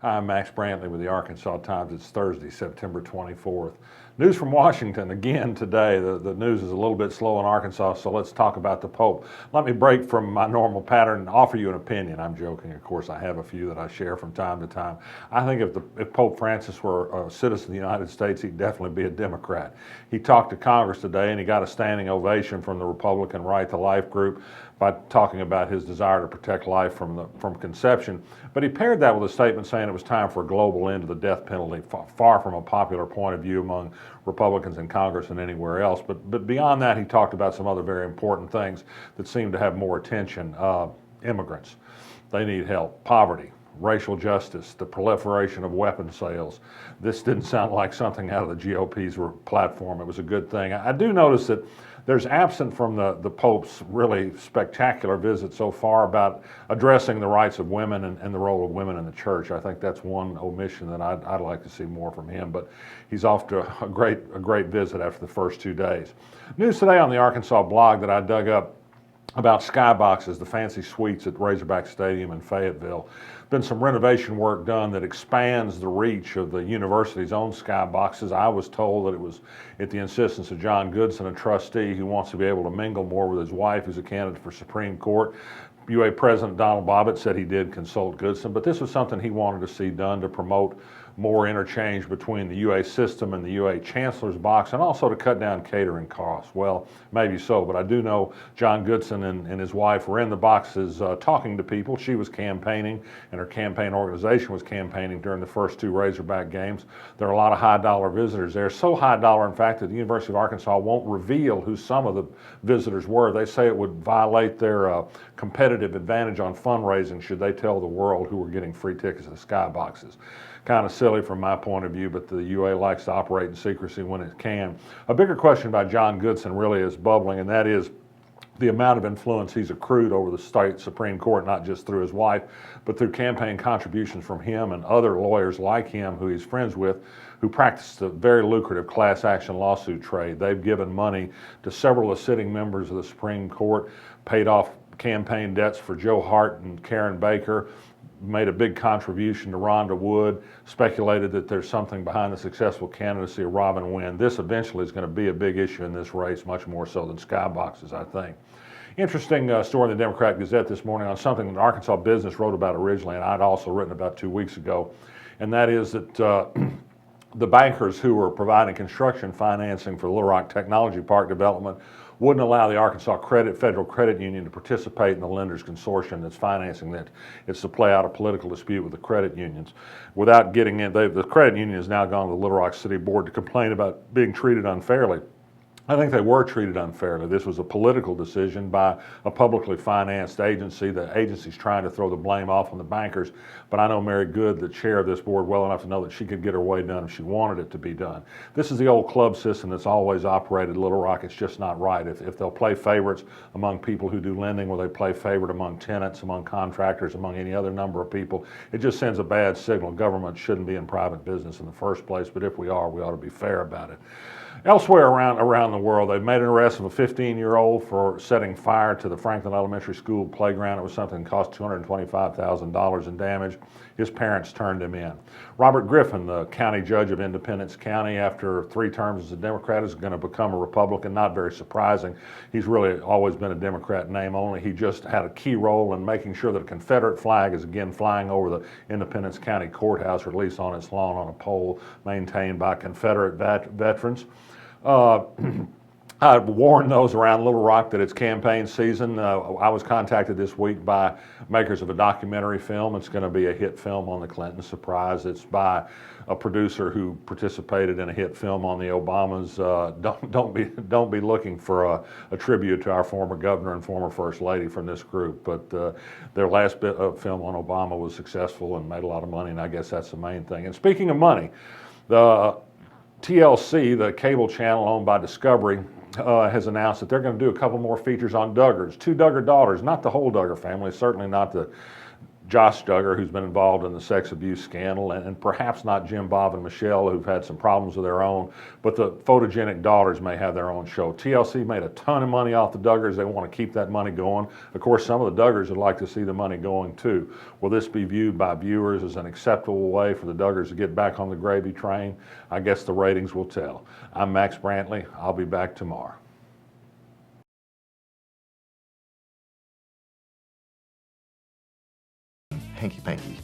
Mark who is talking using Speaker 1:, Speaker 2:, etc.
Speaker 1: I'm Max Brantley with the Arkansas Times. It's Thursday, September 24th. News from Washington again today. The news is a little bit slow in Arkansas, so let's talk about the Pope. Let me break from my normal pattern and offer you an opinion. I'm joking, of course. I have a few that I share from time to time. I think if Pope Francis were a citizen of the United States, he'd definitely be a Democrat. He talked to Congress today, and he got a standing ovation from the Republican Right to Life group by talking about his desire to protect life from conception. But he paired that with a statement saying it was time for a global end to the death penalty, far from a popular point of view among Republicans in Congress and anywhere else. But beyond that, he talked about some other very important things that seem to have more attention. Immigrants, they need help. Poverty, racial justice, the proliferation of weapon sales. This didn't sound like something out of the GOP's platform. It was a good thing. I do notice that there's absent from the Pope's really spectacular visit so far about addressing the rights of women and the role of women in the church. I think that's one omission that I'd like to see more from him, but he's off to a great visit after the first 2 days. News today on the Arkansas blog that I dug up about Skyboxes, the fancy suites at Razorback Stadium in Fayetteville. Been some renovation work done that expands the reach of the university's own Skyboxes. I was told that it was at the insistence of John Goodson, a trustee who wants to be able to mingle more with his wife, who's a candidate for Supreme Court. UA President Donald Bobbitt said he did consult Goodson, but this was something he wanted to see done to promote more interchange between the UA system and the UA Chancellor's box, and also to cut down catering costs. Well, maybe so, but I do know John Goodson and his wife were in the boxes talking to people. She was campaigning, and her campaign organization was campaigning during the first 2 Razorback games. There are a lot of high-dollar visitors there, so high-dollar, in fact, that the University of Arkansas won't reveal who some of the visitors were. They say it would violate their competitive advantage on fundraising should they tell the world who were getting free tickets to the Skyboxes. Kind of silly from my point of view, but the UA likes to operate in secrecy when it can. A bigger question by John Goodson really is bubbling, and that is the amount of influence he's accrued over the state Supreme Court, not just through his wife, but through campaign contributions from him and other lawyers like him who he's friends with, who practice the very lucrative class action lawsuit trade. They've given money to several of the sitting members of the Supreme Court, paid off campaign debts for Joe Hart and Karen Baker, made a big contribution to Rhonda Wood, speculated that there's something behind the successful candidacy of Robin Wynn. This eventually is going to be a big issue in this race, much more so than Skyboxes, I think. Interesting story in the Democrat Gazette this morning on something that Arkansas Business wrote about originally, and I'd also written about 2 weeks ago, and that is that the bankers who were providing construction financing for the Little Rock Technology Park development wouldn't allow the Arkansas Federal Credit Union to participate in the lenders consortium that's financing that. It's to play out a political dispute with the credit unions. Without getting in, the credit union has now gone to the Little Rock City Board to complain about being treated unfairly. I think they were treated unfairly. This was a political decision by a publicly financed agency. The agency's trying to throw the blame off on the bankers, but I know Mary Good, the chair of this board, well enough to know that she could get her way done if she wanted it to be done. This is the old club system that's always operated Little Rock. It's just not right. If they'll play favorites among people who do lending, or they play favorite among tenants, among contractors, among any other number of people, it just sends a bad signal. Government shouldn't be in private business in the first place, but if we are, we ought to be fair about it. Elsewhere around the world, they've made an arrest of a 15-year-old for setting fire to the Franklin Elementary School playground. It was something that cost $225,000 in damage. His parents turned him in. Robert Griffin, the county judge of Independence County, after 3 terms as a Democrat, is going to become a Republican. Not very surprising. He's really always been a Democrat in name only. He just had a key role in making sure that a Confederate flag is again flying over the Independence County Courthouse, or at least on its lawn on a pole maintained by Confederate veterans. I warned those around Little Rock that it's campaign season. I was contacted this week by makers of a documentary film. It's going to be a hit film on the Clinton surprise. It's by a producer who participated in a hit film on the Obamas. Don't be looking for a tribute to our former governor and former first lady from this group. But their last bit of film on Obama was successful and made a lot of money, and I guess that's the main thing. And speaking of money, the TLC, the cable channel owned by Discovery, has announced that they're going to do a couple more features on Duggars, 2 Duggar daughters, not the whole Duggar family, certainly not the Josh Duggar, who's been involved in the sex abuse scandal, and perhaps not Jim, Bob, and Michelle, who've had some problems of their own, but the photogenic daughters may have their own show. TLC made a ton of money off the Duggars. They want to keep that money going. Of course, some of the Duggars would like to see the money going too. Will this be viewed by viewers as an acceptable way for the Duggars to get back on the gravy train? I guess the ratings will tell. I'm Max Brantley. I'll be back tomorrow.
Speaker 2: Hanky panky.